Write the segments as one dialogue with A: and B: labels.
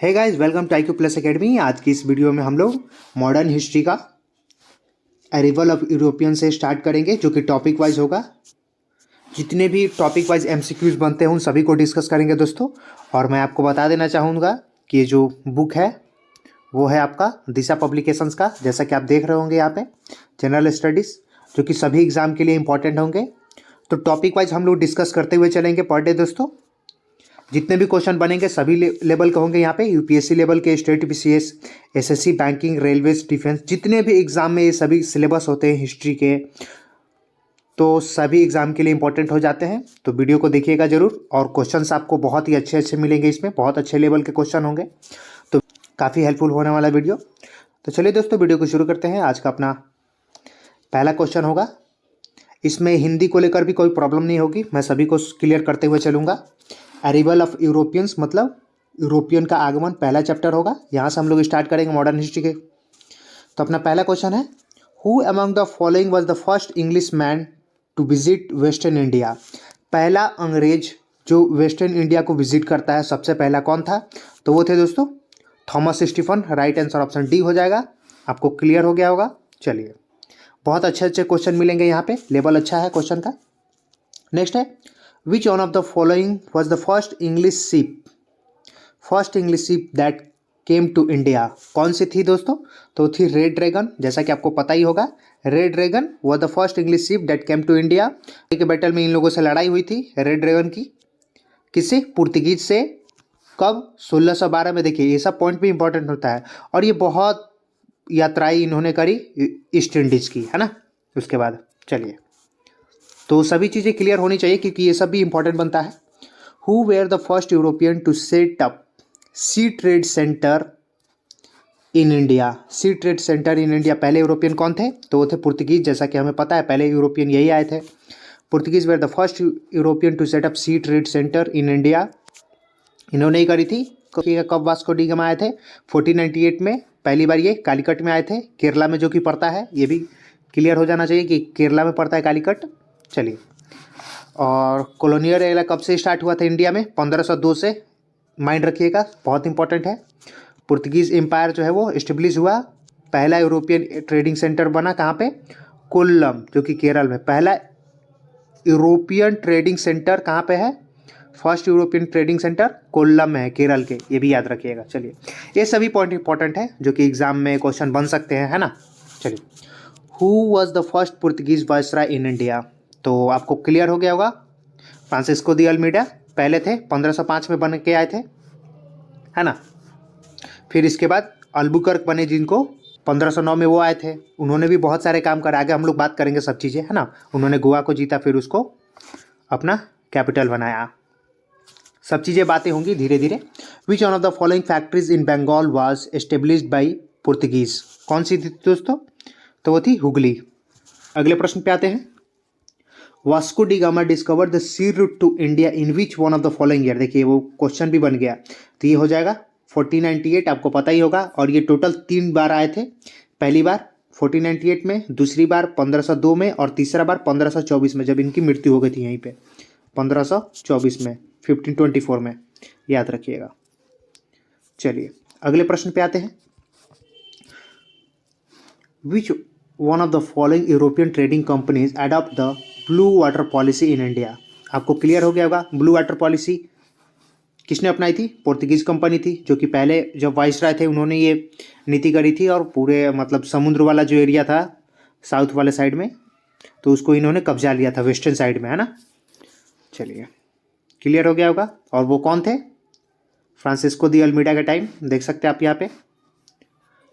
A: Hey guys, welcome to IQ plus academy. आज की इस वीडियो में हम लोग मॉडर्न हिस्ट्री का अराइवल ऑफ यूरोपियन से स्टार्ट करेंगे, जो कि टॉपिक वाइज होगा। जितने भी टॉपिक वाइज MCQs बनते हैं उन सभी को डिस्कस करेंगे दोस्तों। और मैं आपको बता देना चाहूँगा कि ये जो बुक है वो है आपका दिशा पब्लिकेशंस का, जैसा कि आप देख रहे होंगे यहाँ पे जनरल स्टडीज़, जो कि सभी एग्जाम के लिए इंपॉर्टेंट होंगे। तो टॉपिक वाइज हम लोग डिस्कस करते हुए चलेंगे पर डे दोस्तों। जितने भी क्वेश्चन बनेंगे सभी लेवल के होंगे यहाँ पे, यूपीएससी लेवल के, state BCS, SSC, banking, railways, defence, जितने भी एग्जाम में ये सभी सिलेबस होते हैं हिस्ट्री के, तो सभी एग्जाम के लिए इंपॉर्टेंट हो जाते हैं। तो वीडियो को देखिएगा जरूर, और क्वेश्चंस आपको बहुत ही अच्छे अच्छे मिलेंगे, इसमें बहुत अच्छे लेवल के क्वेश्चन होंगे, तो काफ़ी हेल्पफुल होने वाला वीडियो। तो चलिए दोस्तों, वीडियो को शुरू करते हैं। आज का अपना पहला क्वेश्चन होगा, इसमें हिंदी को लेकर भी कोई प्रॉब्लम नहीं होगी, मैं सभी को क्लियर करते हुए चलूँगा। अराइवल ऑफ यूरोपियंस मतलब यूरोपियन का आगमन, पहला चैप्टर होगा। यहाँ से हम लोग स्टार्ट करेंगे मॉडर्न हिस्ट्री के। तो अपना पहला क्वेश्चन है, who among the following was the first English man to visit western India. पहला अंग्रेज जो वेस्टर्न इंडिया को विजिट करता है सबसे पहला कौन था? तो वो थे दोस्तों Thomas Stephen. Right answer option D हो जाएगा। आपको क्लियर हो गया होगा। चलिए, बहुत अच्छे अच्छे क्वेश्चन मिलेंगे यहाँ पे, लेवल अच्छा है क्वेश्चन का। नेक्स्ट है, which one of the following was the first English ship that came to India. कौन सी थी दोस्तों? तो थी रेड ड्रैगन। जैसा कि आपको पता ही होगा, red dragon was the first English ship that came to India. के बैटल में इन लोगों से लड़ाई हुई थी रेड ड्रैगन की। किससे? पुर्तगीज से। कब? 1612 में। देखिए, ये सब पॉइंट भी इंपॉर्टेंट होता है। और ये बहुत यात्राएं इन्होंने करी ईस्ट इंडीज की, है ना। उसके बाद चलिए, तो सभी चीज़ें क्लियर होनी चाहिए क्योंकि ये सब भी इंपॉर्टेंट बनता है। Who were the first European to set up sea trade centre in India. Sea trade centre in India, पहले यूरोपियन कौन थे? तो वो थे पुर्तगीज। जैसा कि हमें पता है, पहले यूरोपियन यही आए थे। Portuguese were the first European to set up sea trade centre in India. इन्होंने ही करी थी। कब वास्को डी गामा आए थे? 1498 में पहली बार ये कालीकट में आए थे, केरला में, जो कि पड़ता है, ये भी क्लियर हो जाना चाहिए कि केरला में पड़ता है कालीकट। चलिए, और कॉलोनियल एरा कब से स्टार्ट हुआ था इंडिया में? 1502 से। माइंड रखिएगा, बहुत इंपॉर्टेंट है। पुर्तगीज एम्पायर जो है वो इस्टेब्लिश हुआ। पहला यूरोपियन ट्रेडिंग सेंटर बना कहाँ पे? कोल्लम, जो कि केरल में। पहला यूरोपियन ट्रेडिंग सेंटर कहाँ पे है? First European trading centre Kollam में है, केरल के। ये भी याद रखिएगा। चलिए, ये सभी पॉइंट इंपॉर्टेंट है जो कि एग्जाम में क्वेश्चन बन सकते हैं, है ना। चलिए, who was the first Portuguese viceroy in India. तो आपको क्लियर हो गया होगा, फ्रांसिस्को दी अल्मीडा पहले थे, 1505 में बन के आए थे, है ना। फिर इसके बाद अल्बुकर्क बने, जिनको 1509 में वो आए थे। उन्होंने भी बहुत सारे काम करे, आगे हम लोग बात करेंगे सब चीज़ें, है ना। उन्होंने गोवा को जीता, फिर उसको अपना कैपिटल बनाया। सब चीज़ें बातें होंगी धीरे धीरे। Which one of the following factories in Bengal was established by Portuguese. कौन सी थी दोस्तों? तो वो थी हुगली। अगले प्रश्न पे आते हैं, Vasco da Gama discover the sea route to India in which one of the following year. देखिए, वो क्वेश्चन भी बन गया। तो ये हो जाएगा 1498, आपको पता ही होगा। और ये टोटल 3 बार आए थे। पहली बार 1498 में, दूसरी बार 1502 में, और तीसरा बार 1524 में, जब इनकी मृत्यु हो गई थी यहीं पे 1524 में, 1524 में, याद रखिएगा। चलिए, अगले प्रश्न पे आते हैं, विच one of the following European trading companies adopt the blue water policy in India. आपको क्लियर हो गया होगा, ब्लू वाटर पॉलिसी किसने अपनाई थी? पोर्तुगीज कंपनी थी, जो कि पहले जब वाइसराय थे उन्होंने ये नीति करी थी। और पूरे मतलब समुद्र वाला जो एरिया था साउथ वाले साइड में, तो उसको इन्होंने कब्जा लिया था, वेस्टर्न साइड में, है ना। चलिए, क्लियर हो गया होगा। और वो कौन थे? फ्रांसिस्को दी अल्मीडा के टाइम, देख सकते हैं आप यहाँ पे,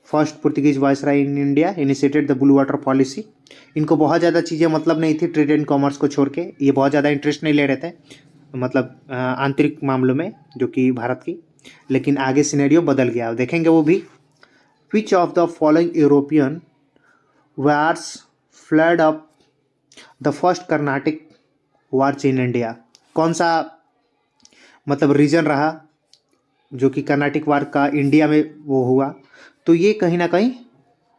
A: first Portuguese viceroy in India initiated the blue water policy. इनको बहुत ज़्यादा चीज़ें मतलब नहीं थी, ट्रेड एंड कॉमर्स को छोड़ के ये बहुत ज़्यादा इंटरेस्ट नहीं ले रहे थे, मतलब आंतरिक मामलों में, जो कि भारत की। लेकिन आगे सिनेरियो बदल गया, देखेंगे वो भी। विच of the following European wars flood up the first Carnatic wars in India. कौन सा मतलब रीजन रहा जो कि कर्नाटिक वार का इंडिया में वो हुआ? तो ये कहीं ना कहीं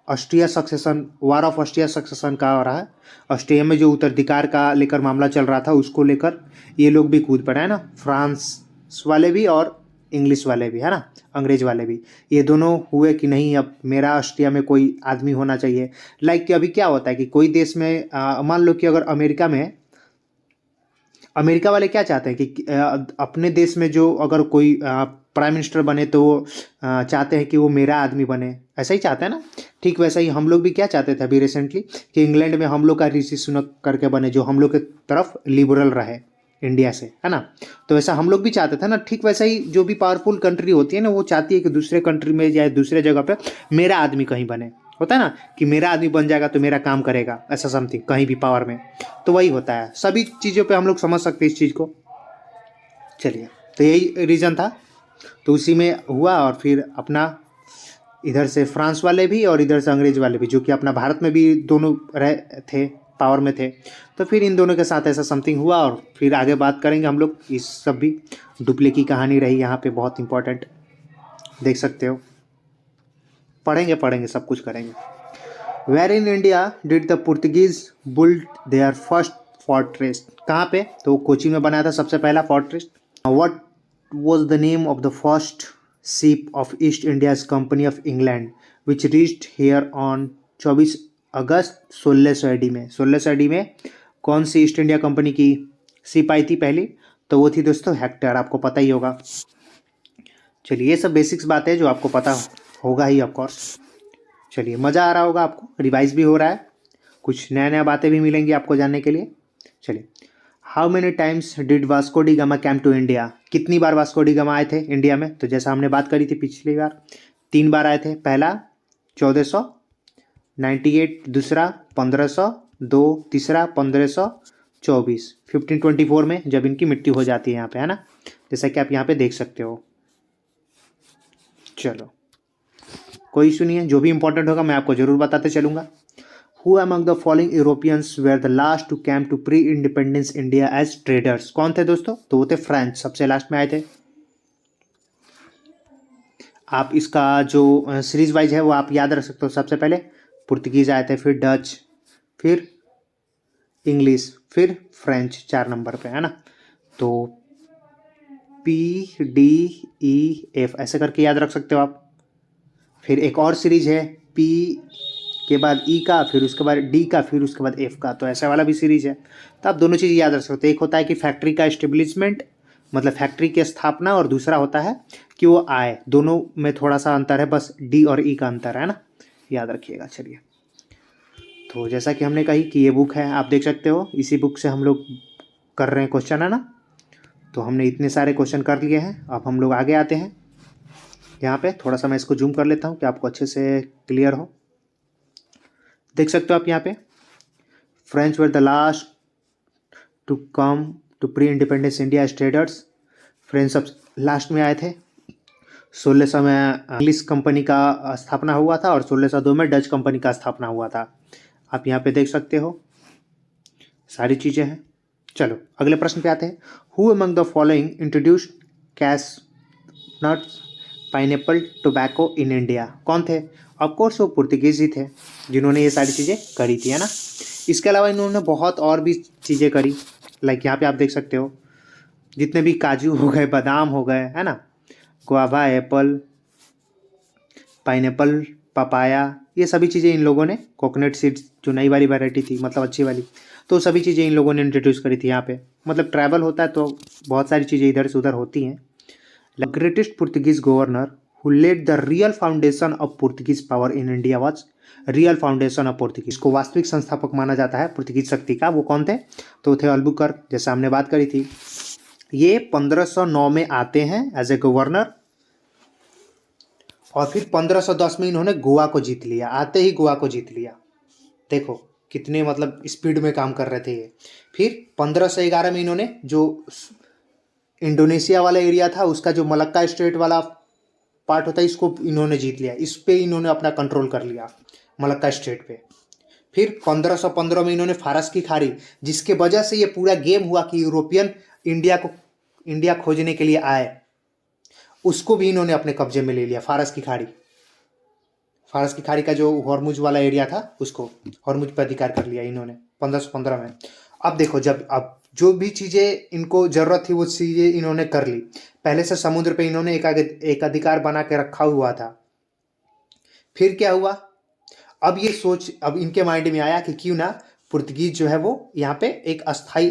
A: Austria succession, war of Austria succession का हो रहा है। ऑस्ट्रिया में जो उत्तराधिकार का लेकर मामला चल रहा था, उसको लेकर ये लोग भी कूद पड़े, है ना। फ्रांस वाले भी और इंग्लिश वाले भी, है ना, अंग्रेज वाले भी, ये दोनों हुए कि नहीं अब मेरा ऑस्ट्रिया में कोई आदमी होना चाहिए। लाइक कि अभी क्या होता है कि कोई देश में मान लो कि अगर अमेरिका में, अमेरिका वाले क्या चाहते हैं कि अपने देश में जो अगर कोई प्राइम मिनिस्टर बने तो वो चाहते हैं कि वो मेरा आदमी बने, ऐसा ही चाहते हैं ना। ठीक वैसा ही हम लोग भी क्या चाहते थे अभी रिसेंटली कि इंग्लैंड में हम लोग का ऋषि सुनक करके बने, जो हम लोग के तरफ लिबरल रहे इंडिया से, है ना। तो ऐसा हम लोग भी चाहते थे ना। ठीक वैसा ही जो भी पावरफुल कंट्री होती है ना, वो चाहती है कि दूसरे कंट्री में या दूसरे जगह पे मेरा आदमी कहीं बने। होता है ना कि मेरा आदमी बन जाएगा तो मेरा काम करेगा, ऐसा समथिंग कहीं भी पावर में। तो वही होता है, सभी चीज़ों पे हम लोग समझ सकते हैं इस चीज़ को। चलिए, तो यही रीज़न था, तो उसी में हुआ। और फिर अपना इधर से फ्रांस वाले भी और इधर से अंग्रेज वाले भी, जो कि अपना भारत में भी दोनों रहे थे, पावर में थे, तो फिर इन दोनों के साथ ऐसा समथिंग हुआ। और फिर आगे बात करेंगे हम लोग, इस सब भी डुप्ले की कहानी रही यहाँ पे बहुत इंपॉर्टेंट, देख सकते हो, पढ़ेंगे पढ़ेंगे सब कुछ करेंगे। Where in India did the Portuguese build their first fortress, कहाँ पे, तो कोची में बनाया था सबसे पहला fortress. What was the name of the first ship of East India's Company of England which reached here on 24 अगस्त 1600 में। 1600 में कौन सी ईस्ट इंडिया कंपनी की शिप आई थी पहली, तो वो थी दोस्तों हेक्टर, आपको पता ही होगा। चलिए, ये सब बेसिक्स बात है जो आपको पता होगा ही ऑफकोर्स। चलिए, मज़ा आ रहा होगा आपको, रिवाइज भी हो रहा है, कुछ नया नया बातें भी मिलेंगी आपको जानने के लिए। चलिए, how many times did Vasco da Gama came to India, कितनी बार वास्को डी गामा आए थे इंडिया में, तो जैसा हमने बात करी थी पिछली बार, 3 बार आए थे। पहला 1498, दूसरा 1502, तीसरा 1524, 1524 में जब इनकी मृत्यु हो जाती है यहाँ पे, है ना, जैसा कि आप यहाँ पे देख सकते हो। चलो, कोई इशू नहीं है, जो भी इंपॉर्टेंट होगा मैं आपको जरूर बताते चलूँगा। Who among the following Europeans were the last to came to pre-independence India as traders? कौन थे दोस्तों, तो वो थे फ्रेंच, सबसे लास्ट में आए थे। आप इसका जो सीरीज वाइज है वो आप याद रख सकते हो। सबसे पहले पुर्तगीज आए थे, फिर डच, फिर इंग्लिश, फिर फ्रेंच 4 नंबर पे, है ना। तो PDEF ऐसे करके याद रख सकते हो आप। फिर एक और सीरीज है P के बाद ई का, फिर उसके बाद डी का, फिर उसके बाद एफ का, तो ऐसा वाला भी सीरीज है। तो आप दोनों चीज़ याद रख सकते हो। एक होता है कि फैक्ट्री का एस्टेब्लिशमेंट, मतलब फैक्ट्री की स्थापना, और दूसरा होता है कि वो आए, दोनों में थोड़ा सा अंतर है, बस डी और ई का अंतर है ना, याद रखिएगा। चलिए, तो जैसा कि हमने कही कि ये बुक है, आप देख सकते हो, इसी बुक से हम लोग कर रहे हैं क्वेश्चन, है ना। तो हमने इतने सारे क्वेश्चन कर लिए हैं, अब हम लोग आगे आते हैं। यहाँ पे थोड़ा सा मैं इसको जूम कर लेता हूँ कि आपको अच्छे से क्लियर हो। देख सकते हो आप यहाँ पे, French were the last to come to pre independence India as traders, French सब लास्ट में आए थे। 1600 में इंग्लिश कंपनी का स्थापना हुआ था और 1602 में डच कंपनी का स्थापना हुआ था। आप यहाँ पे देख सकते हो, सारी चीज़ें हैं। चलो, अगले प्रश्न पे आते हैं। Who among the following introduced cash nuts pineapple tobacco in India, कौन थे, ऑफकोर्स वो पुर्तगीज ही थे जिन्होंने ये सारी चीज़ें करी थी, है ना। इसके अलावा इन्होंने बहुत और भी चीज़ें करी, लाइक यहाँ पे आप देख सकते हो, जितने भी काजू हो गए, बादाम हो गए, है ना, गुआवा, एप्पल, पाइनएप्पल, पपाया, ये सभी चीज़ें इन लोगों ने, कोकोनट सीड्स जो नई वाली वैरायटी थी, मतलब अच्छी वाली, तो सभी चीज़ें इन लोगों ने इंट्रोड्यूस करी थी यहाँ पे। मतलब ट्रैवल होता है तो बहुत सारी चीज़ें इधर से उधर होती हैं। The greatest Portuguese governor who laid the real foundation of Portuguese power in India was real foundation of Portuguese, को वास्तविक संस्थापक माना जाता है पुर्तगीज शक्ति का, वो कौन थे, तो थे अल्बुकर्क, जैसा हमने बात करी थी। ये 1509 में आते हैं एज ए गवर्नर, और फिर 1510 में इन्होंने गोवा को जीत लिया, आते ही गोवा को जीत लिया। देखो कितने मतलब स्पीड में काम कर रहे थे ये। फिर 1511 में इन्होंने जो इंडोनेशिया वाला एरिया था, उसका जो मलक्का स्टेट वाला पार्ट होता है, इसको इन्होंने जीत लिया, इस पे इन्होंने अपना कंट्रोल कर लिया, मलक्का स्टेट पे। फिर 1515 में इन्होंने फारस की खाड़ी, जिसके वजह से ये पूरा गेम हुआ कि यूरोपियन इंडिया खोजने के लिए आए, उसको भी इन्होंने अपने कब्जे में ले लिया, फारस की खाड़ी। फारस की खाड़ी का जो हॉर्मुज वाला एरिया था, उसको हॉर्मुज पर अधिकार कर लिया इन्होंने 1515 में। अब देखो, जब अब जो भी चीज़ें इनको ज़रूरत थी वो चीज़ें इन्होंने कर ली। पहले से समुद्र पे इन्होंने एक अधिकार बना के रखा हुआ था। फिर क्या हुआ, अब ये सोच अब इनके माइंड में आया कि क्यों ना पुर्तगीज जो है वो यहाँ पे एक अस्थाई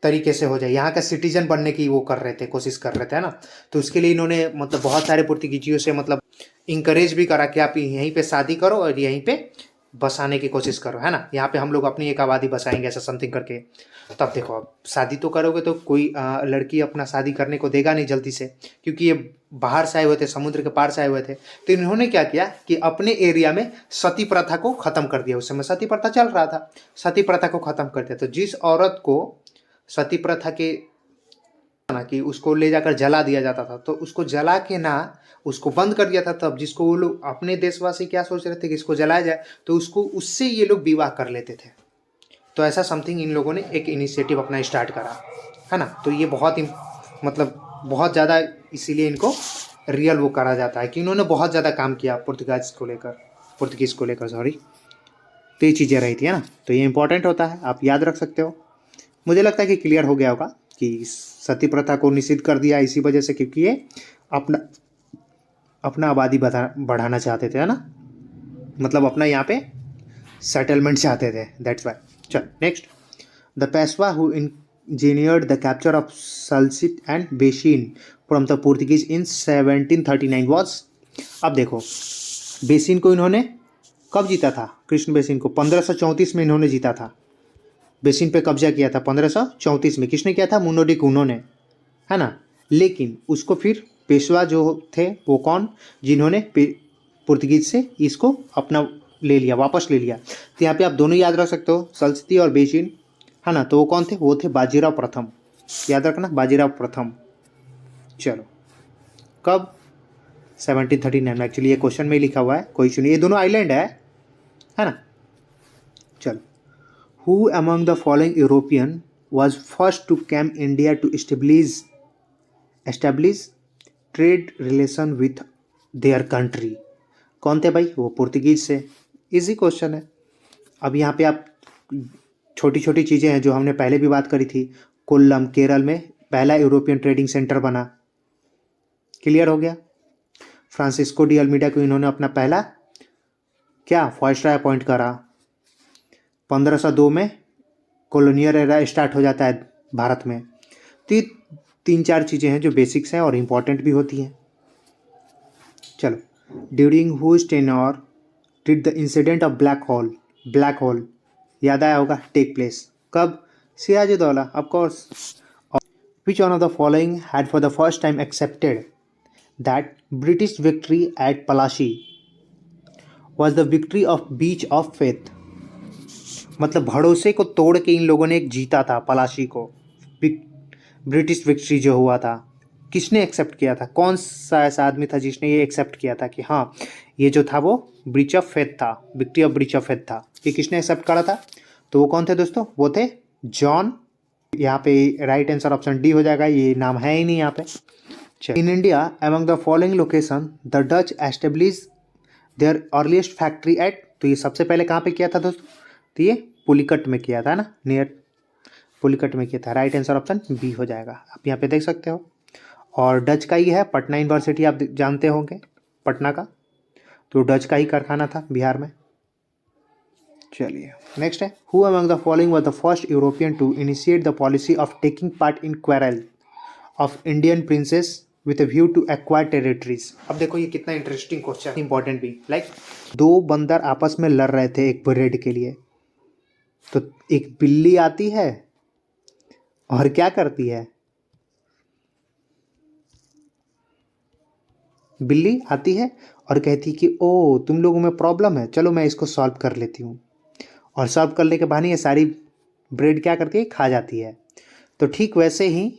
A: तरीके से हो जाए, यहाँ का सिटीजन बनने की वो कर रहे थे, कोशिश कर रहे थे, है ना। तो उसके लिए इन्होंने मतलब बहुत सारे पुर्तगीजियों से मतलब इंकरेज भी करा कि आप यहीं पे शादी करो और यहीं पे बसाने की कोशिश करो, है ना, यहाँ पे हम लोग अपनी एक आबादी बसाएंगे, ऐसा समथिंग करके। तब देखो, अब शादी तो करोगे तो कोई लड़की अपना शादी करने को देगा नहीं जल्दी से, क्योंकि ये बाहर से आए हुए थे, समुद्र के पार से आए हुए थे। तो इन्होंने क्या किया कि अपने एरिया में सती प्रथा को ख़त्म कर दिया। उस समय सती प्रथा चल रहा था, सती प्रथा को ख़त्म कर दिया। तो जिस औरत को सती प्रथा के ना कि उसको ले जाकर जला दिया जाता था, तो उसको जला के ना उसको बंद कर दिया था। तब जिसको वो लोग अपने देशवासी क्या सोच रहे थे कि इसको जलाया जाए, तो उसको उससे ये लोग विवाह कर लेते थे। तो ऐसा समथिंग इन लोगों ने एक इनिशिएटिव अपना स्टार्ट करा, है ना। तो ये बहुत मतलब बहुत ज़्यादा इसीलिए इनको रियल वो करा जाता है कि इन्होंने बहुत ज़्यादा काम किया पुर्तगीज़ को लेकर सॉरी। तो ये चीज़ें रही थी, है ना। तो ये इंपॉर्टेंट होता है, आप याद रख सकते हो। मुझे लगता है कि क्लियर हो गया होगा कि सती प्रथा को निषिद्ध कर दिया इसी वजह से, क्योंकि ये अपना अपना आबादी बढ़ाना चाहते थे, है ना, मतलब अपना यहाँ पे सेटलमेंट चाहते थे, दैट्स वाई। चल next, the Peshwa who engineered the capture of Salsette and Bassein from the Portuguese in 1739 was. अब देखो, बेसिन को इन्होंने कब जीता था, कृष्ण बेसिन को 1534 में इन्होंने जीता था। बेसिन पे कब्जा किया था 1534 में, किसने किया था, मुनोडिक उन्होंने, है ना। लेकिन उसको फिर पेशवा जो थे वो कौन, जिन्होंने पुर्तगीज से इसको अपना ले लिया, वापस ले लिया। तो यहाँ पे आप दोनों याद रख सकते हो, सल्सिटी और बेसिन, है ना। तो वो कौन थे, वो थे बाजीराव प्रथम, याद रखना, बाजीराव प्रथम। चलो, कब, 1739 में। एक्चुअली ये क्वेश्चन में ही लिखा हुआ है, कोई इशू नहीं, ये दोनों आइलैंड है ना। चलो, Who among the following European was first to come India to establish trade relation with their country? कौन थे भाई, वो पुर्तगीज से। इजी क्वेश्चन है। अब यहाँ पे आप छोटी छोटी चीज़ें हैं जो हमने पहले भी बात करी थी। कोल्लम केरल में पहला यूरोपियन ट्रेडिंग सेंटर बना, क्लियर हो गया। फ्रांसिस्को डी अल्मीडा को इन्होंने अपना पहला क्या वाइसराय अपॉइंट करा। 1502 में कॉलोनियल एरा स्टार्ट हो जाता है भारत में। तो ये 3-4 चीज़ें हैं जो बेसिक्स हैं और इम्पॉर्टेंट भी होती हैं। चलो, during whose tenure did the incident of black hole याद आया होगा, टेक प्लेस, कब, Sirajuddaula of course. Which one of the following had for the first time accepted that British victory at Palashi was the victory of breach of faith. मतलब भरोसे को तोड़ के इन लोगों ने एक जीता था पलाशी को, ब्रिटिश विक्ट्री जो हुआ था। किसने एक्सेप्ट किया था, कौन सा ऐसा आदमी था जिसने ये एक्सेप्ट किया था कि हाँ ये जो था वो ब्रीच ऑफ फेथ था, victory of breach of faith था। ये किसने एक्सेप्ट करा था, तो वो कौन थे दोस्तों, वो थे जॉन। यहाँ पे राइट आंसर ऑप्शन डी हो जाएगा, ये नाम है ही नहीं यहाँ पे। In India among the following location the Dutch establish their earliest factory at. तो ये सबसे पहले कहाँ पे किया था दोस्तों, तो ये पुलिकट में किया था ना, नियर पुलिकट में किया था। राइट आंसर ऑप्शन बी हो जाएगा, आप यहाँ पे देख सकते हो। और डच का ही है, पटना यूनिवर्सिटी आप जानते होंगे, पटना का, तो डच का ही कारखाना था बिहार में। चलिए नेक्स्ट है, who among the following was the first European to initiate the policy of taking part in quarrel of Indian princes with a view to acquire territories. अब देखो ये कितना इंटरेस्टिंग क्वेश्चन, इंपॉर्टेंट भी। लाइक दो बंदर आपस में लड़ रहे थे एक ब्रेड के लिए, तो एक बिल्ली आती है और क्या करती है, बिल्ली आती है और कहती कि ओ तुम लोगों में प्रॉब्लम है, चलो मैं इसको सॉल्व कर लेती हूँ। और सॉल्व करने के बहाने ये सारी ब्रेड क्या करती है, खा जाती है। तो ठीक वैसे ही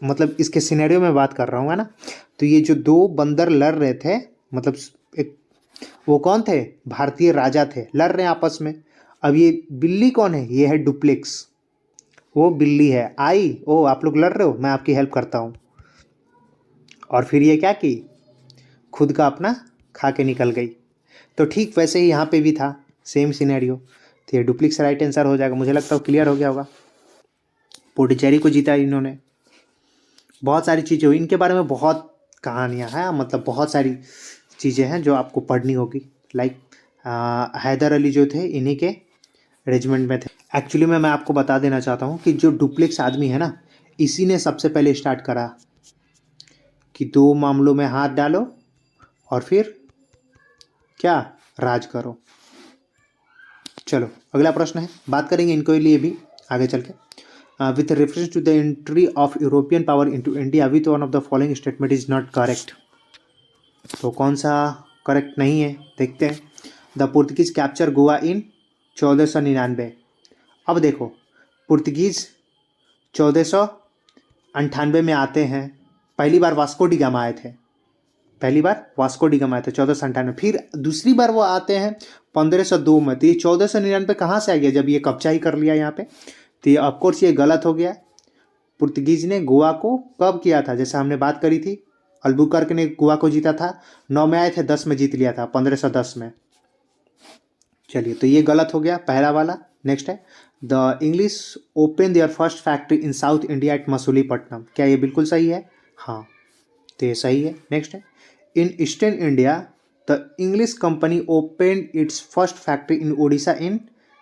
A: मतलब इसके सिनेरियो में बात कर रहा हूँ, है ना। तो ये जो दो बंदर लड़ रहे थे, मतलब एक वो कौन थे, भारतीय राजा थे, लड़ रहे हैं आपस में। अब ये बिल्ली कौन है, ये है डुप्लेक्स, वो बिल्ली है। आई, ओ आप लोग लड़ रहे हो, मैं आपकी हेल्प करता हूँ। और फिर ये क्या की, खुद का अपना खा के निकल गई। तो ठीक वैसे ही यहाँ पे भी था, सेम सिनेरियो। तो ये डुप्लेक्स राइट आंसर हो जाएगा, मुझे लगता है क्लियर हो गया होगा। पुडुचेरी को जीता इन्होंने। बहुत सारी चीज़ें हुई इनके बारे में, बहुत कहानियाँ हैं, मतलब बहुत सारी चीज़ें हैं जो आपको पढ़नी होगी। लाइक हैदर अली जो थे इन्हीं के रेजिमेंट में थे। एक्चुअली मैं आपको बता देना चाहता हूँ कि जो डुप्लेक्स आदमी है ना, इसी ने सबसे पहले स्टार्ट करा कि दो मामलों में हाथ डालो और फिर क्या राज करो। चलो अगला प्रश्न है, बात करेंगे इनको लिए भी आगे चल के। With reference to the entry of European power into India with one of the following statement is not correct. तो कौन सा करेक्ट नहीं है, देखते हैं। The Portuguese capture Goa in 1499। अब देखो, पुर्तगीज 1498 में आते हैं, पहली बार वास्को डी गामा आए थे, पहली बार वास्को डी गामा आए थे 1498। फिर दूसरी बार वो आते हैं 1502 में। तो ये 1499 कहाँ से आ गया, जब ये कब्जा ही कर लिया यहाँ पे। तो ये ऑफकोर्स ये गलत हो गया। पुर्तगीज ने गोवा को कब किया था, जैसे हमने बात करी थी, अल्बुकर्क ने गोवा को जीता था, 9 में आए थे, 10 में जीत लिया था, 1510 में। चलिए, तो ये गलत हो गया पहला वाला। नेक्स्ट है, the English open there first factory in south India at Masulipatnam. क्या ये बिल्कुल सही है? हाँ, तो ये सही है। नेक्स्ट है, in eastern India the English company open its first factory in Odisha in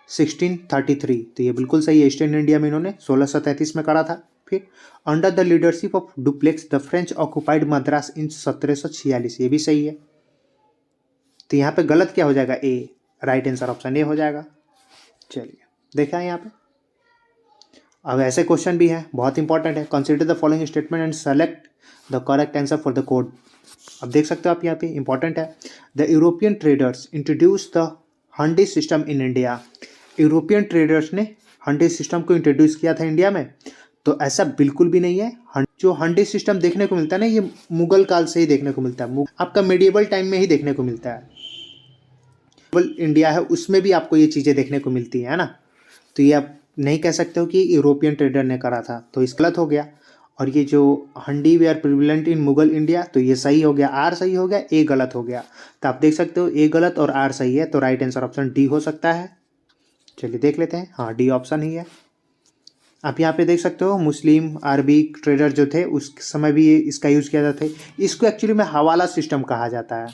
A: 1633। तो ये बिल्कुल सही है, ईस्टर्न इंडिया में इन्होंने 1633 में करा था। फिर under the leadership of Dupleix the French occupied Madras in 1746। ये भी सही है। तो यहाँ पे गलत क्या हो जाएगा, ए। राइट आंसर ऑप्शन ए हो जाएगा। चलिए, देखा है यहाँ पे। अब ऐसे क्वेश्चन भी हैं, बहुत इंपॉर्टेंट है। Consider the following statement and select the correct answer for the code. अब देख सकते हो आप यहाँ पे, इंपॉर्टेंट है। The European traders introduce the hundi system in India. European traders ने हंडी सिस्टम को इंट्रोड्यूस किया था इंडिया में। तो ऐसा बिल्कुल भी नहीं है। जो हंडी सिस्टम देखने को मिलता है ना, ये मुगल काल से ही देखने को मिलता है, आपका मेडिएवल टाइम में ही देखने को मिलता है। इंडिया है उसमें भी आपको ये चीज़ें देखने को मिलती है ना। तो ये आप नहीं कह सकते हो कि यूरोपियन ट्रेडर ने करा था, तो इस गलत हो गया। और ये जो hundi were prevalent in Mughal India, तो ये सही हो गया, आर सही हो गया, ए गलत हो गया। तो आप देख सकते हो ए गलत और आर सही है, तो राइट आंसर ऑप्शन डी हो सकता है। चलिए देख लेते हैं, हाँ डी ऑप्शन ही है। आप यहाँ पे देख सकते हो, मुस्लिम अरबी ट्रेडर जो थे उस समय भी इसका यूज़ किया जाता है। इसको एक्चुअली में हवाला सिस्टम कहा जाता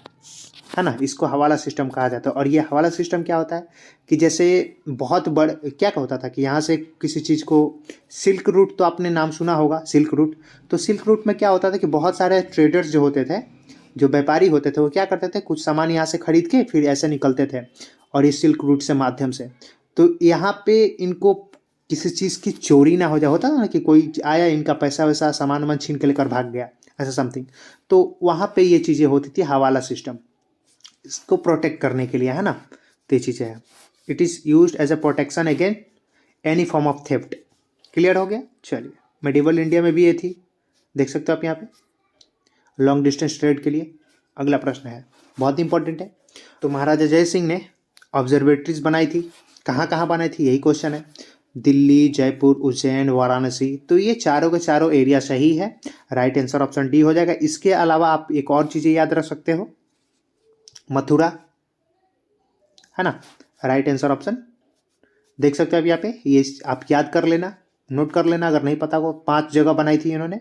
A: है ना, इसको हवाला सिस्टम कहा जाता है। और ये हवाला सिस्टम क्या होता है कि जैसे बहुत बड़ क्या होता था कि यहाँ से किसी चीज़ को, सिल्क रूट तो आपने नाम सुना होगा, सिल्क रूट। तो सिल्क रूट में क्या होता था कि बहुत सारे ट्रेडर्स जो होते थे, जो व्यापारी होते थे, वो क्या करते थे, कुछ सामान यहाँ से खरीद के फिर ऐसे निकलते थे, और इस सिल्क रूट से माध्यम से। तो यहाँ पे इनको किसी चीज़ की चोरी ना हो जाए, होता ना कि कोई आया, इनका पैसा वैसा सामान वामान छीन के लेकर भाग गया, ऐसा समथिंग। तो वहाँ पे ये चीज़ें होती थी, हवाला सिस्टम, इसको प्रोटेक्ट करने के लिए, है ना। तो ये चीज़ें हैं, it is use as a protection again any form of theft. Clear हो गया। चलिए, मेडिवल इंडिया में भी ये थी, देख सकते हो आप यहाँ पे, लॉन्ग डिस्टेंस ट्रेड के लिए। अगला प्रश्न है, बहुत इंपॉर्टेंट है। तो महाराजा जय सिंह ने ऑब्जर्वेटरीज बनाई थी, कहाँ कहाँ बनाई थी, यही क्वेश्चन है। दिल्ली, जयपुर, उज्जैन, वाराणसी। तो ये चारों के चारों एरिया सही है, राइट आंसर ऑप्शन डी हो जाएगा। इसके अलावा आप एक और चीज़ें याद रख सकते हो, मथुरा, है ना, राइट आंसर ऑप्शन देख सकते हो आप यहाँ पे। ये आप याद कर लेना, नोट कर लेना अगर नहीं पता हो। 5 जगह बनाई थी इन्होंने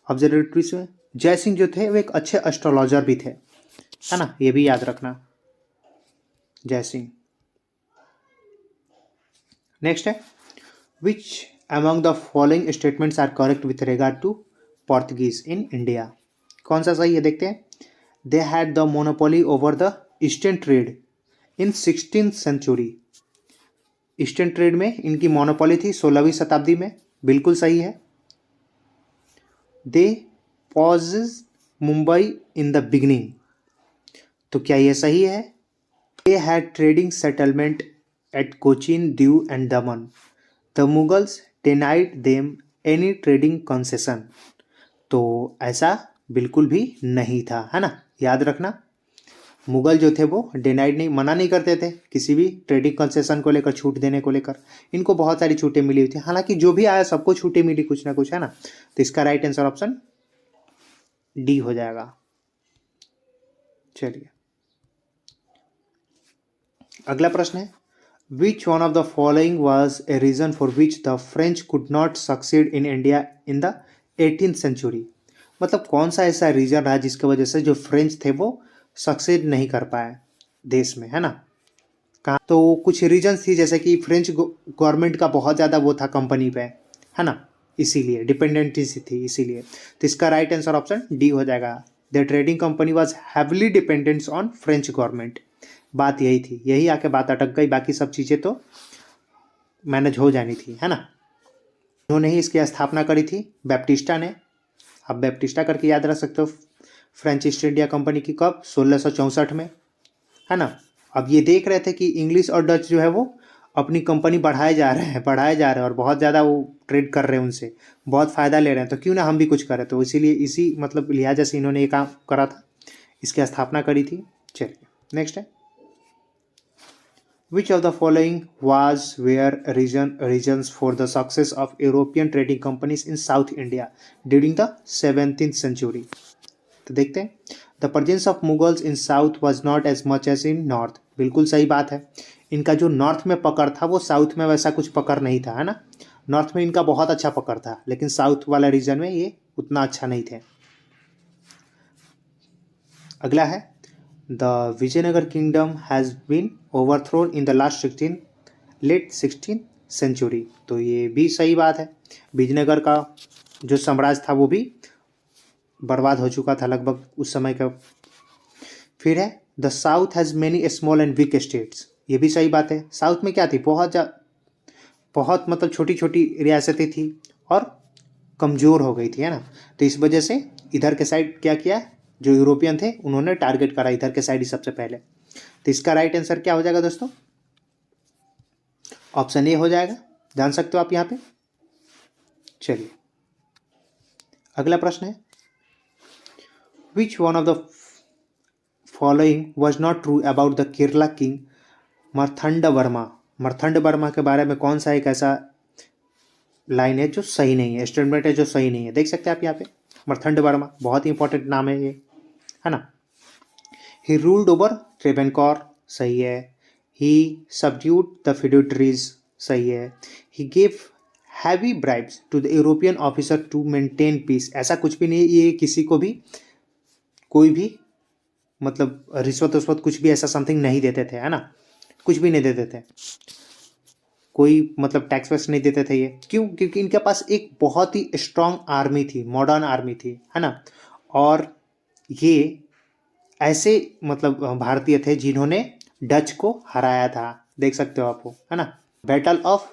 A: ऑब्जर्वेटरीज में। जय सिंह जो थे वो एक अच्छे एस्ट्रोलॉजर भी थे, है ना, ये भी याद रखना, जय सिंह। नेक्स्ट है, which among the following statements are correct with regard to Portuguese in India. कौन सा सही है, देखते हैं। They had the monopoly over the eastern trade in 16th century. Eastern trade में इनकी मोनोपोली थी 16वीं शताब्दी में, बिल्कुल सही है। They possess Mumbai in the beginning, तो क्या ये सही है। They had trading settlement at Cochin, Diu and Daman. The Mughals denied them any trading concession. तो ऐसा बिल्कुल भी नहीं था, है ना, याद रखना। मुगल जो थे वो डिनाइड नहीं, मना नहीं करते थे किसी भी ट्रेडिंग कंसेशन को लेकर, छूट देने को लेकर। इनको बहुत सारी छूटें मिली हुई थी, हालांकि जो भी आया सबको छूटें मिली कुछ ना कुछ, है ना। तो इसका राइट आंसर ऑप्शन डी हो जाएगा। चलिए, अगला प्रश्न है, which one of the following was a reason for which the French could not succeed in India in the 18th century. मतलब कौन सा ऐसा रीजन रहा जिसकी वजह से जो फ्रेंच थे वो सक्सीड नहीं कर पाए देश में, है ना। कहाँ तो कुछ रीजन्स थी, जैसे कि फ्रेंच गवर्नमेंट का बहुत ज़्यादा वो था कंपनी पे, है ना, इसीलिए डिपेंडेंसी थी इसीलिए। तो इसका राइट आंसर ऑप्शन डी हो जाएगा। The trading company was heavily dependents on French government. बात यही थी, यही आके बात अटक गई, बाकी सब चीज़ें तो मैनेज हो जानी थी, है ना। उन्होंने ही इसकी स्थापना करी थी बैप्टिस्टा ने। आप बैप्टिस्टा करके याद रख सकते हो। फ्रेंच ईस्ट इंडिया कंपनी की कब, 1664 में, है ना। अब ये देख रहे थे कि इंग्लिश और डच जो है वो अपनी कंपनी बढ़ाए जा रहे हैं और बहुत ज़्यादा वो ट्रेड कर रहे हैं उनसे, बहुत फ़ायदा ले रहे हैं, तो क्यों ना हम भी कुछ करें। तो इसीलिए इसी मतलब लिहाजा से इन्होंने ये काम करा था, इसकी स्थापना करी थी। चलिए नेक्स्ट है, which of the following was were reasons for the success of European trading companies in south India during the 17th century. तो देखते हैं, the presence of Mughals in south was not as much as in north. बिल्कुल सही बात है, इनका जो north में पकड़ था वो साउथ में वैसा कुछ पकड़ नहीं था, है ना। नॉर्थ में इनका बहुत अच्छा पकड़ था, लेकिन साउथ वाला रीजन में ये उतना अच्छा नहीं थे। अगला है, the Vijayanagar kingdom has been overthrown in the late 16th century. तो ये भी सही बात है, विजयनगर का जो साम्राज्य था वो भी बर्बाद हो चुका था लगभग उस समय का। फिर है, the south has many small and weak states. ये भी सही बात है, साउथ में क्या थी, बहुत मतलब छोटी छोटी रियासतें थी और कमज़ोर हो गई थी, है ना। तो इस वजह से इधर के साइड क्या किया, जो यूरोपियन थे उन्होंने टारगेट करा इधर के साइड ही सबसे पहले। तो इसका राइट आंसर क्या हो जाएगा दोस्तों, ऑप्शन ए हो जाएगा, जान सकते हो आप यहाँ पे। चलिए अगला प्रश्न है, which one of the following was not true about the Kerala king Marthanda Varma. Marthanda Varma के बारे में कौन सा एक ऐसा लाइन है जो सही नहीं है, स्टेटमेंट है जो सही नहीं है, देख सकते हैं आप यहाँ पे। मर्थंड वर्मा बहुत ही इंपॉर्टेंट नाम है ये, है ना। ही रूल्ड ओवर ट्रेवेनकोर, सही है। ही सबड्यूड द फिड्यूटरीज, सही है। He give heavy bribes to the European officer to maintain peace, ऐसा कुछ भी नहीं है, ये किसी को भी कोई भी मतलब रिश्वत उश्वत कुछ भी ऐसा समथिंग नहीं देते थे, है ना, कुछ भी नहीं देते थे, कोई मतलब टैक्स वैक्स नहीं देते थे ये। क्यों, क्योंकि इनके पास एक बहुत ही स्ट्रांग आर्मी थी, मॉडर्न आर्मी थी, है ना। और ये ऐसे मतलब भारतीय थे जिन्होंने डच को हराया था, देख सकते हो आप वो, है ना। Battle of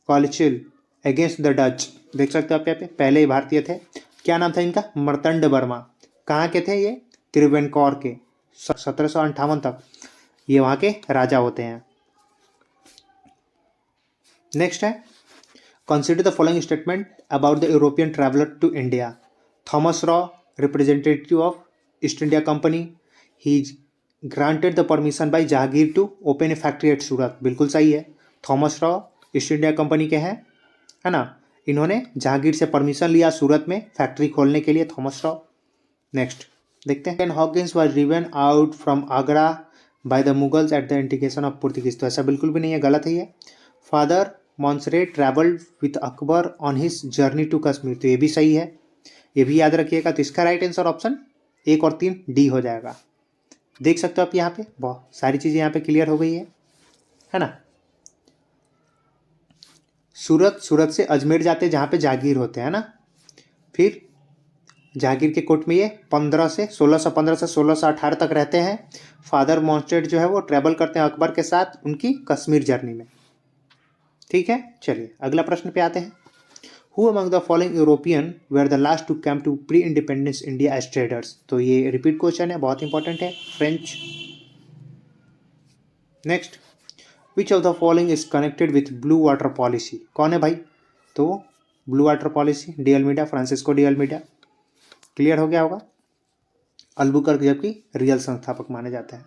A: Colachel against the Dutch, देख सकते हो आप यहाँ पे, पहले ही भारतीय थे। क्या नाम था इनका, मर्तंड वर्मा। कहाँ के थे ये, त्रिवेनकोर के। 1758 तक ये वहाँ के राजा होते हैं। नेक्स्ट है, consider the following statement about the European traveller to India. Thomas Roe, representative of East India Company, he granted the permission by Jahangir to open a factory at Surat. बिल्कुल सही है, Thomas Roe East India Company के हैं, है ना। इन्होंने जहांगीर से permission लिया सूरत में फैक्ट्री खोलने के लिए, थॉमस रॉ। नेक्स्ट देखते हैं, Hawkins was driven out from Agra by the Mughals at the instigation of Portuguese. तो ऐसा बिल्कुल भी नहीं है, गलत है ये। Father Monserrate travelled with Akbar on his journey to Kashmir. तो ये भी सही है, ये भी याद रखिएगा। तो इसका राइट आंसर ऑप्शन 1 और 3 डी हो जाएगा। देख सकते हो आप यहाँ पे, बहुत सारी चीज़ें यहाँ पे क्लियर हो गई है ना। सूरत से अजमेर जाते जहाँ पे जागीर होते हैं ना, फिर जहांगीर के कोर्ट में ये 1615 से 1618 तक रहते हैं। फादर मॉन्स्टेड जो है वो ट्रैवल करते हैं अकबर के साथ उनकी कश्मीर जर्नी में, ठीक है। चलिए अगला प्रश्न पे आते हैं, who among the following European were the last to come to pre independence India as traders. तो ये रिपीट क्वेश्चन है, बहुत इंपॉर्टेंट है, French. Next, which of the following is connected with blue water policy. कौन है भाई, तो blue water policy de Almeida, Francisco de Almeida. Clear हो गया होगा। अल्बुकर्क जबकि रियल संस्थापक माने जाते हैं।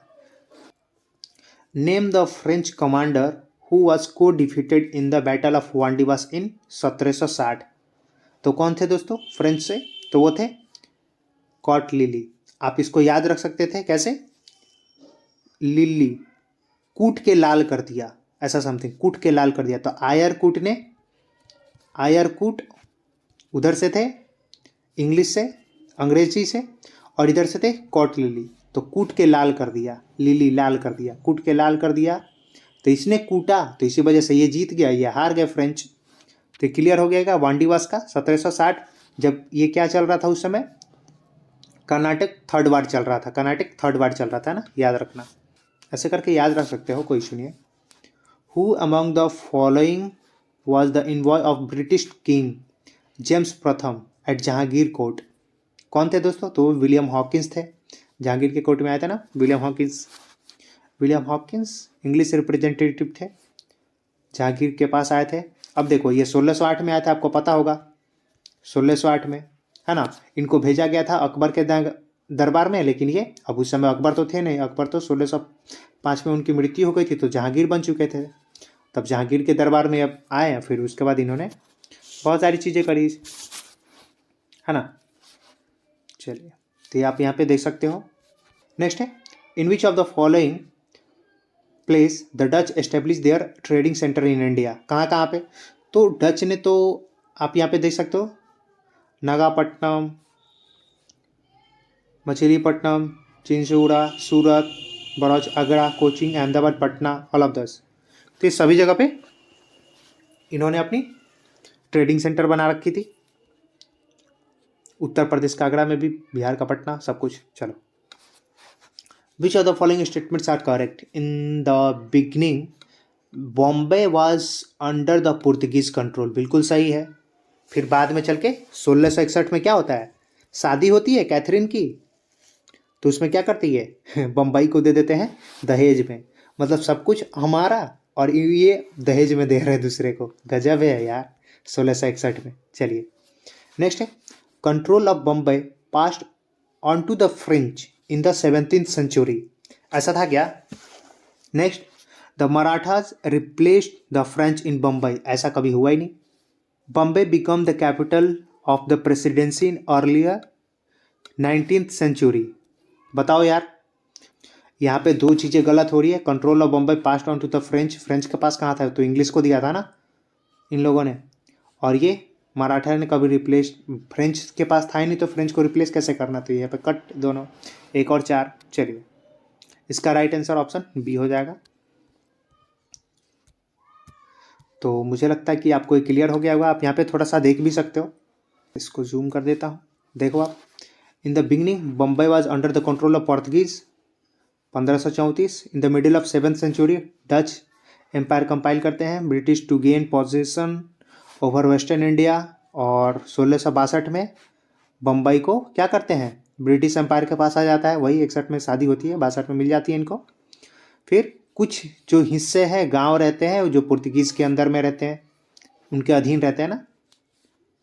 A: Name the French commander who was को defeated in the battle of Wandiwash in 1760। तो कौन थे दोस्तों फ्रेंच से, तो वो थे कॉट लिली। आप इसको याद रख सकते थे कैसे, लिली कूट के लाल कर दिया, ऐसा समथिंग, कूट के लाल कर दिया। तो आयरकूट उधर से थे इंग्लिश से, अंग्रेजी से, और इधर से थे कॉट लिली, तो कूट के लाल कर दिया, लिली लाल कर दिया, कूट के लाल कर दिया। तो इसने कूटा, तो इसी वजह से ये जीत गया, ये हार गए फ्रेंच। तो क्लियर हो गया वांडीवास का 1760, जब ये क्या चल रहा था उस समय, कर्नाटक थर्ड वार चल रहा था, कर्नाटक थर्ड वार चल रहा था ना, याद रखना, ऐसे करके याद रख सकते हो, कोई इशू नहीं है। Who among the following was the envoy of British king James प्रथम एट जहांगीर कोर्ट। कौन थे दोस्तों? तो विलियम हॉकिंस थे, जहांगीर के कोर्ट में आए थे ना विलियम हॉकिंस इंग्लिश रिप्रेजेंटेटिव थे, जहांगीर के पास आए थे। अब देखो ये 1608 में आया था, आपको पता होगा 1608 में, है ना। इनको भेजा गया था अकबर के दरबार में, लेकिन ये अब उस समय अकबर तो थे नहीं, अकबर तो 1605 में उनकी मृत्यु हो गई थी, तो जहांगीर बन चुके थे। तब जहांगीर के दरबार में अब आए, फिर उसके बाद इन्होंने बहुत सारी चीज़ें करी, है ना। चलिए, तो ये आप यहाँ पे देख सकते हो। नेक्स्ट है, in which of the following place the Dutch establish their trading centre in India. कहाँ कहाँ पे? तो डच ने, तो आप यहाँ पे देख सकते हो, Nagapattinam, Machilipatnam, Chinsura, Surat, Broach, Agra, Cochin, Ahmedabad, Patna, all of these. तो ये सभी जगह पे इन्होंने अपनी ट्रेडिंग सेंटर बना रखी थी। उत्तर प्रदेश का आगरा में भी, बिहार का पटना, सब कुछ। चलो, which of the following statements are correct? In the beginning Bombay was under the Portuguese control, बिल्कुल सही है। फिर बाद में चल के 1661 में क्या होता है, शादी होती है कैथरीन की, तो उसमें क्या करती है बम्बई को दे देते हैं दहेज में, मतलब सब कुछ हमारा और ये दहेज में दे रहे हैं दूसरे को, गजब है यार 1661 में। चलिए, नेक्स्ट है, control of Bombay passed on to the French in the 17th century, ऐसा था क्या? Next, the Marathas replaced the French in Bombay, ऐसा कभी हुआ ही नहीं। Bombay become the capital of the presidency in earlier 19th century, बताओ यार। यहाँ पे दो चीज़ें गलत हो रही है। Control of Bombay passed on to the French, French के पास कहाँ था, तो इंग्लिश को दिया था ना इन लोगों ने, और ये मराठा ने कभी रिप्लेस, फ्रेंच के पास था ही नहीं, तो फ्रेंच को रिप्लेस कैसे करना? तो यहाँ पे कट दोनों, 1 और 4। चलिए, इसका राइट आंसर ऑप्शन बी हो जाएगा। तो मुझे लगता है कि आपको ये क्लियर हो गया होगा। आप यहाँ पे थोड़ा सा देख भी सकते हो, इसको जूम कर देता हूँ, देखो आप। In the beginning Bombay was under the control of Portuguese 1534। In the middle of 7th century Dutch empire compile करते हैं, British to gain position over western India, और 1662 में बम्बई को क्या करते हैं, ब्रिटिश एम्पायर के पास आ जाता है। वही 61 में शादी होती है, 62 में मिल जाती है इनको। फिर कुछ जो हिस्से हैं, गांव रहते हैं, जो पुर्तगीज़ के अंदर में रहते हैं, उनके अधीन रहते हैं ना,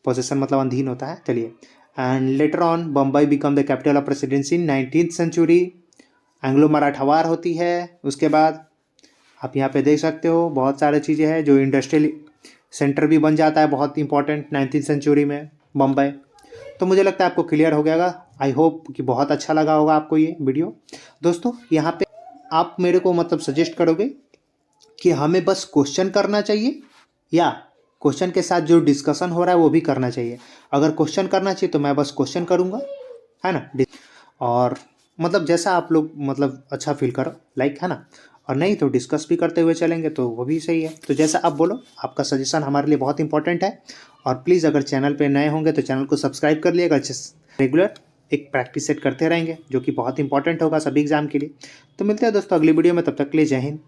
A: पोजीशन मतलब अधीन होता है। चलिए, and later on Bombay become the capital of presidency in 19th century, Anglo Maratha war होती है। उसके बाद आप यहाँ पे देख सकते हो बहुत सारी चीज़ें हैं, जो इंडस्ट्रियल सेंटर भी बन जाता है, बहुत इंपॉर्टेंट 19th सेंचुरी में बम्बई। तो मुझे लगता है आपको क्लियर हो गया। आई होप कि बहुत अच्छा लगा होगा आपको ये वीडियो। दोस्तों, यहाँ पे आप मेरे को मतलब सजेस्ट करोगे कि हमें बस क्वेश्चन करना चाहिए, या क्वेश्चन के साथ जो डिस्कशन हो रहा है वो भी करना चाहिए? अगर क्वेश्चन करना चाहिए तो मैं बस क्वेश्चन करूँगा, है ना, और मतलब जैसा आप लोग मतलब अच्छा फील करो, लाइक, है ना, और नहीं तो डिस्कस भी करते हुए चलेंगे, तो वो भी सही है। तो जैसा आप बोलो, आपका सजेशन हमारे लिए बहुत इंपॉर्टेंट है। और प्लीज़ अगर चैनल पे नए होंगे तो चैनल को सब्सक्राइब कर लिएगा, रेगुलर एक प्रैक्टिस सेट करते रहेंगे, जो कि बहुत इंपॉर्टेंट होगा सभी एग्जाम के लिए। तो मिलते हैं दोस्तों अगली वीडियो में, तब तक के लिए जय हिंद।